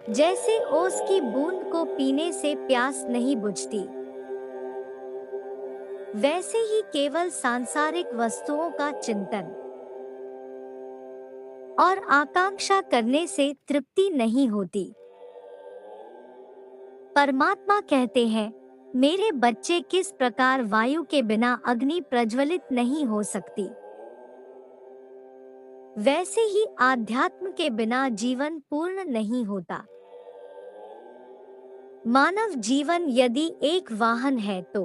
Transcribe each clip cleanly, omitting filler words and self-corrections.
जैसे ओस की बूंद को पीने से प्यास नहीं बुझती, वैसे ही केवल सांसारिक वस्तुओं का चिंतन और आकांक्षा करने से तृप्ति नहीं होती। परमात्मा कहते हैं, मेरे बच्चे, किस प्रकार वायु के बिना अग्नि प्रज्वलित नहीं हो सकती, वैसे ही आध्यात्म के बिना जीवन पूर्ण नहीं होता। मानव जीवन यदि एक वाहन है तो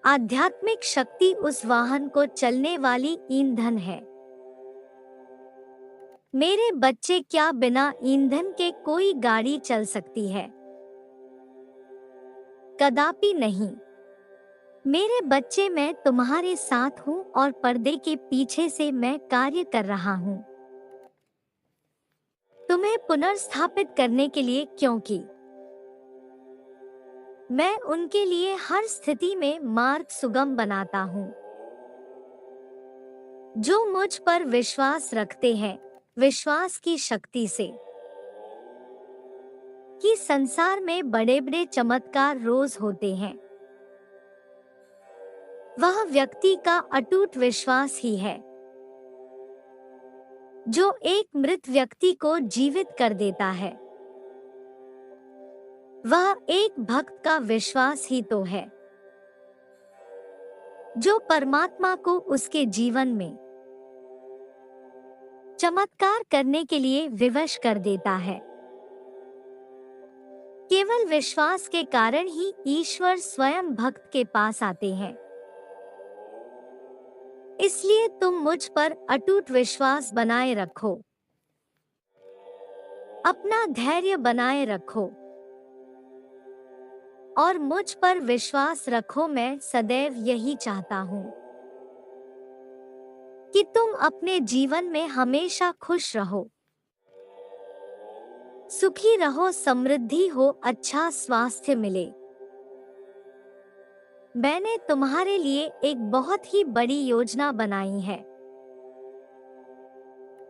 आध्यात्मिक शक्ति उस वाहन को चलने वाली ईंधन है। मेरे बच्चे, क्या बिना ईंधन के कोई गाड़ी चल सकती है? कदापि नहीं। मेरे बच्चे, मैं तुम्हारे साथ हूँ और पर्दे के पीछे से मैं कार्य कर रहा हूँ तुम्हें पुनर्स्थापित करने के लिए, क्योंकि मैं उनके लिए हर स्थिति में मार्ग सुगम बनाता हूँ। जो मुझ पर विश्वास रखते हैं, विश्वास की शक्ति से, कि संसार में बड़े बड़े चमत्कार रोज होते हैं, वह व्यक्ति का अटूट विश्वास ही है जो एक मृत व्यक्ति को जीवित कर देता है। वह एक भक्त का विश्वास ही तो है जो परमात्मा को उसके जीवन में चमत्कार करने के लिए विवश कर देता है। केवल विश्वास के कारण ही ईश्वर स्वयं भक्त के पास आते हैं। इसलिए तुम मुझ पर अटूट विश्वास बनाए रखो, अपना धैर्य बनाए रखो और मुझ पर विश्वास रखो। मैं सदैव यही चाहता हूँ कि तुम अपने जीवन में हमेशा खुश रहो, सुखी रहो, समृद्धि हो, अच्छा स्वास्थ्य मिले। मैंने तुम्हारे लिए एक बहुत ही बड़ी योजना बनाई है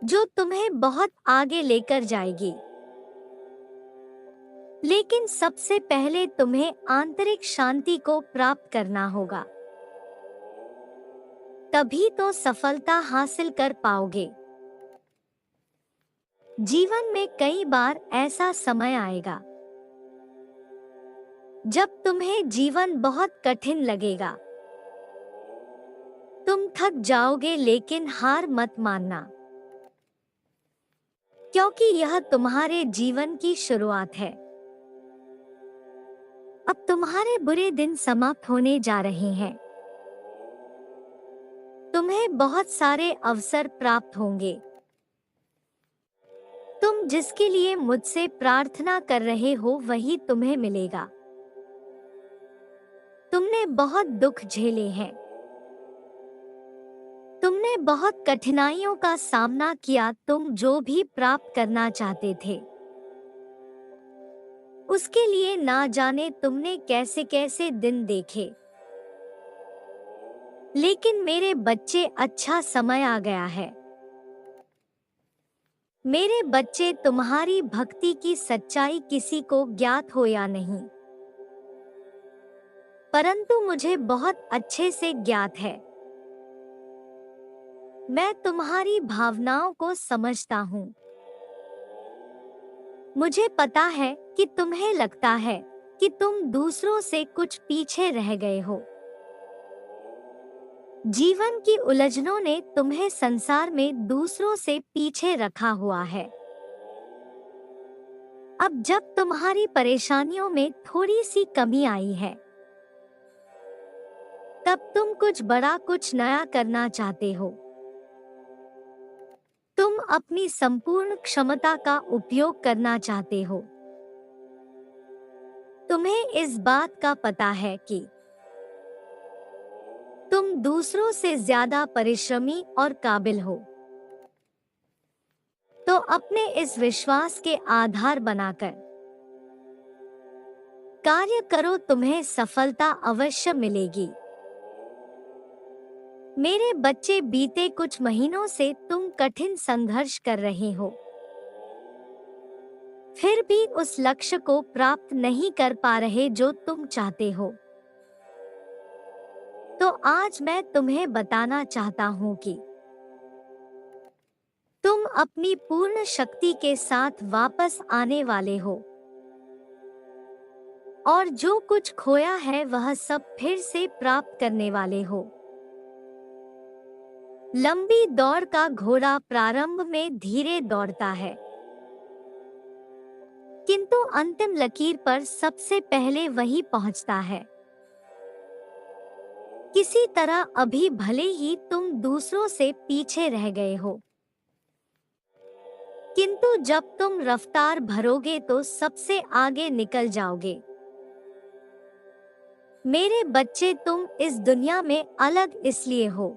जो तुम्हें बहुत आगे लेकर जाएगी। लेकिन सबसे पहले तुम्हें आंतरिक शांति को प्राप्त करना होगा, तभी तो सफलता हासिल कर पाओगे। जीवन में कई बार ऐसा समय आएगा जब तुम्हें जीवन बहुत कठिन लगेगा, तुम थक जाओगे, लेकिन हार मत मानना, क्योंकि यह तुम्हारे जीवन की शुरुआत है। अब तुम्हारे बुरे दिन समाप्त होने जा रहे हैं। तुम्हें बहुत सारे अवसर प्राप्त होंगे। तुम जिसके लिए मुझसे प्रार्थना कर रहे हो वही तुम्हें मिलेगा। तुमने बहुत दुख झेले हैं, तुमने बहुत कठिनाइयों का सामना किया। तुम जो भी प्राप्त करना चाहते थे उसके लिए ना जाने तुमने कैसे कैसे दिन देखे। लेकिन मेरे बच्चे, अच्छा समय आ गया है। मेरे बच्चे, तुम्हारी भक्ति की सच्चाई किसी को ज्ञात हो या नहीं, परंतु मुझे बहुत अच्छे से ज्ञात है। मैं तुम्हारी भावनाओं को समझता हूँ। मुझे पता है कि तुम्हें लगता है कि तुम दूसरों से कुछ पीछे रह गए हो। जीवन की उलझनों ने तुम्हें संसार में दूसरों से पीछे रखा हुआ है। अब जब तुम्हारी परेशानियों में थोड़ी सी कमी आई है, तब तुम कुछ बड़ा, कुछ नया करना चाहते हो। तुम अपनी संपूर्ण क्षमता का उपयोग करना चाहते हो। तुम्हें इस बात का पता है कि तुम दूसरों से ज्यादा परिश्रमी और काबिल हो। तो अपने इस विश्वास के आधार बनाकर कार्य करो, तुम्हें सफलता अवश्य मिलेगी। मेरे बच्चे, बीते कुछ महीनों से तुम कठिन संघर्ष कर रहे हो। फिर भी उस लक्ष्य को प्राप्त नहीं कर पा रहे जो तुम चाहते हो। तो आज मैं तुम्हें बताना चाहता हूँ कि तुम अपनी पूर्ण शक्ति के साथ वापस आने वाले हो और जो कुछ खोया है वह सब फिर से प्राप्त करने वाले हो। लंबी दौड़ का घोड़ा प्रारंभ में धीरे दौड़ता है, किंतु अंतिम लकीर पर सबसे पहले वही पहुंचता है। किसी तरह अभी भले ही तुम दूसरों से पीछे रह गए हो, किंतु जब तुम रफ्तार भरोगे तो सबसे आगे निकल जाओगे। मेरे बच्चे, तुम इस दुनिया में अलग इसलिए हो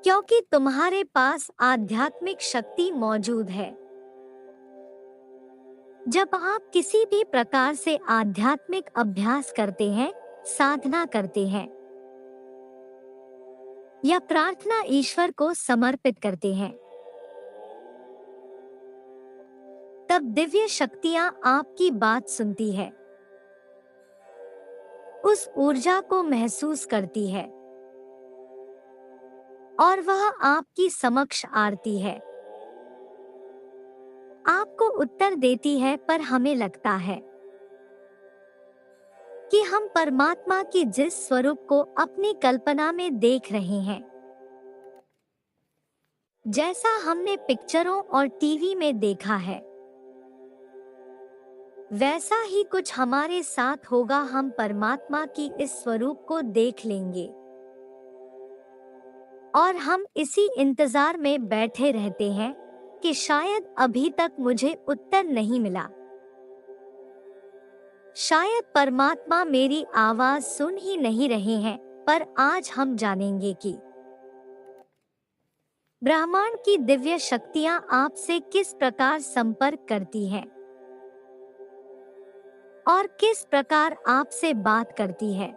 क्योंकि तुम्हारे पास आध्यात्मिक शक्ति मौजूद है। जब आप किसी भी प्रकार से आध्यात्मिक अभ्यास करते हैं, साधना करते हैं या प्रार्थना ईश्वर को समर्पित करते हैं, तब दिव्य शक्तियां आपकी बात सुनती है, उस ऊर्जा को महसूस करती है और वह आपकी समक्ष आती है, आपको उत्तर देती है। पर हमें लगता है कि हम परमात्मा की जिस स्वरूप को अपनी कल्पना में देख रहे हैं, जैसा हमने पिक्चरों और टीवी में देखा है, वैसा ही कुछ हमारे साथ होगा। हम परमात्मा की इस स्वरूप को देख लेंगे और हम इसी इंतजार में बैठे रहते हैं कि शायद अभी तक मुझे उत्तर नहीं मिला, शायद परमात्मा मेरी आवाज सुन ही नहीं रहे हैं। पर आज हम जानेंगे कि ब्रह्मांड की दिव्य शक्तियां आपसे किस प्रकार संपर्क करती हैं और किस प्रकार आपसे बात करती है।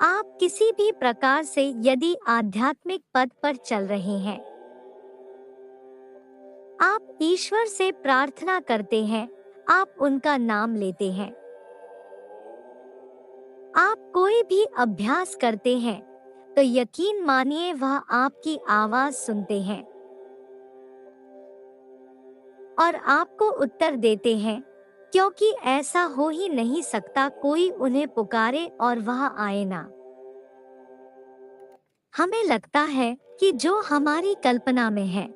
आप किसी भी प्रकार से यदि आध्यात्मिक पद पर चल रहे हैं, आप ईश्वर से प्रार्थना करते हैं, आप उनका नाम लेते हैं, आप कोई भी अभ्यास करते हैं, तो यकीन मानिए वह आपकी आवाज सुनते हैं और आपको उत्तर देते हैं, क्योंकि ऐसा हो ही नहीं सकता कोई उन्हें पुकारे और वह आए ना। हमें लगता है कि जो हमारी कल्पना में है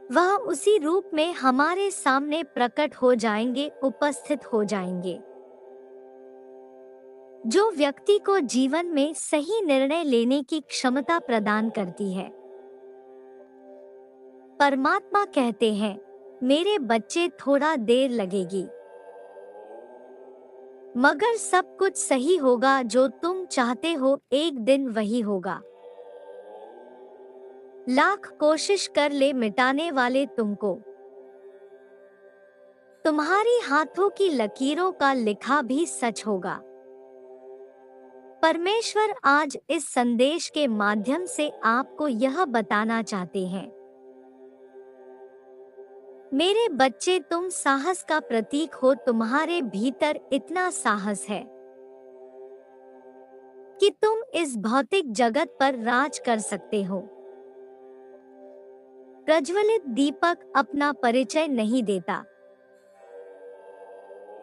वह उसी रूप में हमारे सामने प्रकट हो जाएंगे, उपस्थित हो जाएंगे। जो व्यक्ति को जीवन में सही निर्णय लेने की क्षमता प्रदान करती है। परमात्मा कहते हैं, मेरे बच्चे, थोड़ा देर लगेगी मगर सब कुछ सही होगा। जो तुम चाहते हो एक दिन वही होगा। लाख कोशिश कर ले मिटाने वाले तुमको, तुम्हारी हाथों की लकीरों का लिखा भी सच होगा। परमेश्वर आज इस संदेश के माध्यम से आपको यह बताना चाहते हैं, मेरे बच्चे, तुम साहस का प्रतीक हो। तुम्हारे भीतर इतना साहस है कि तुम इस भौतिक जगत पर राज कर सकते हो। प्रज्वलित दीपक अपना परिचय नहीं देता,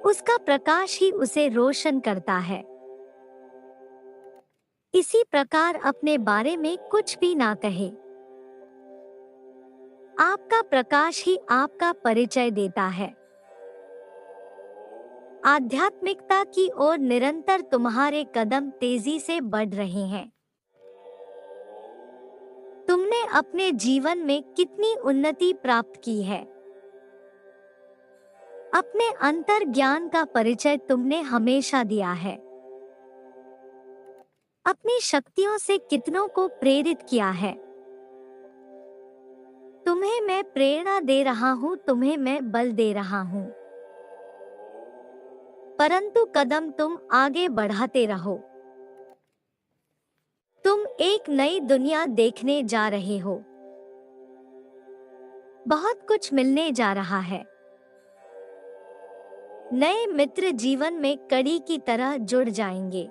उसका प्रकाश ही उसे रोशन करता है। इसी प्रकार अपने बारे में कुछ भी ना कहे, आपका प्रकाश ही आपका परिचय देता है। आध्यात्मिकता की ओर निरंतर तुम्हारे कदम तेजी से बढ़ रहे हैं। तुमने अपने जीवन में कितनी उन्नति प्राप्त की है। अपने अंतर ज्ञान का परिचय तुमने हमेशा दिया है। अपनी शक्तियों से कितनों को प्रेरित किया है। तुम्हें मैं प्रेरणा दे रहा हूँ, तुम्हें मैं बल दे रहा हूँ, परंतु कदम तुम आगे बढ़ाते रहो। तुम एक नई दुनिया देखने जा रहे हो। बहुत कुछ मिलने जा रहा है। नए मित्र जीवन में कड़ी की तरह जुड़ जाएंगे।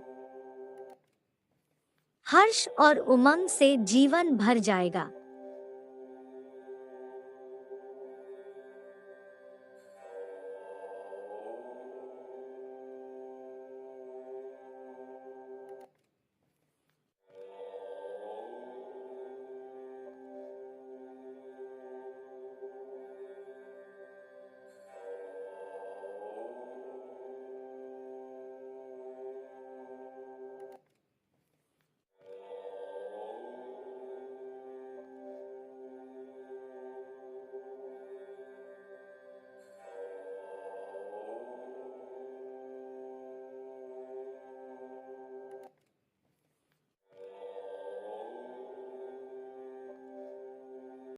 हर्ष और उमंग से जीवन भर जाएगा।